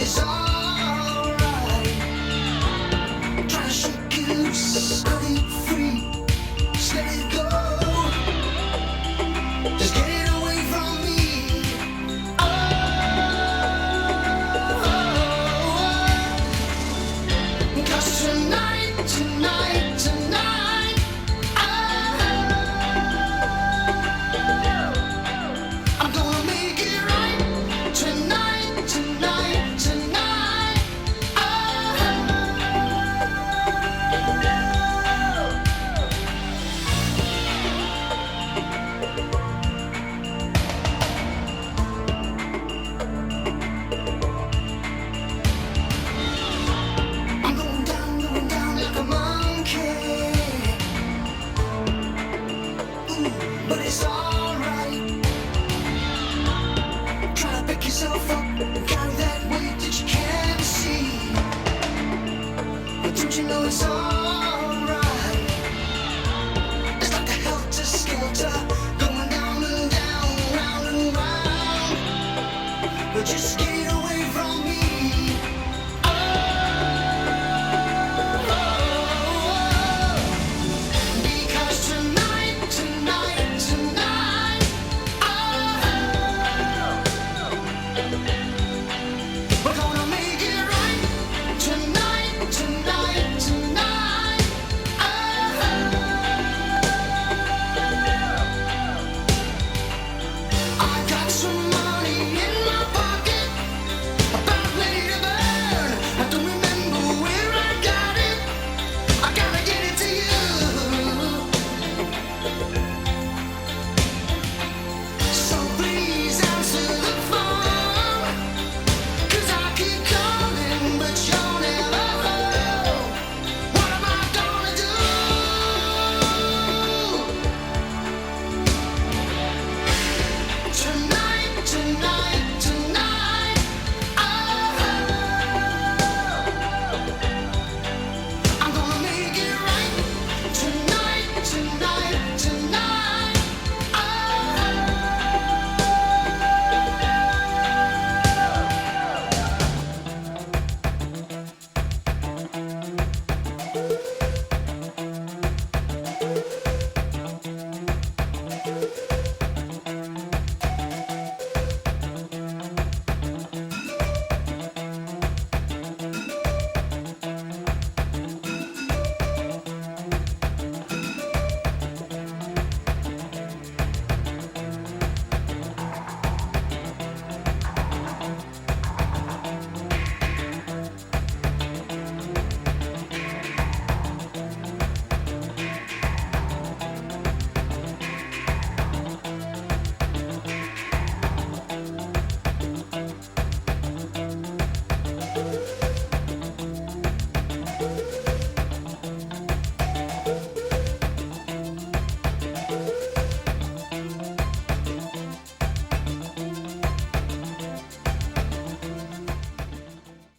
it's alright. Try to shake it loose, cut it free, just let it go. Just get it away from me. Oh, cause tonight, I'm gonna make it right. Tonight, oh, I'm going down like a monkey. Ooh, but it's alright. Try to pick yourself up and carry that weight that you can't see. But don't you know it's alright? It's like a helter-skelter, going down and down, round and round. But just give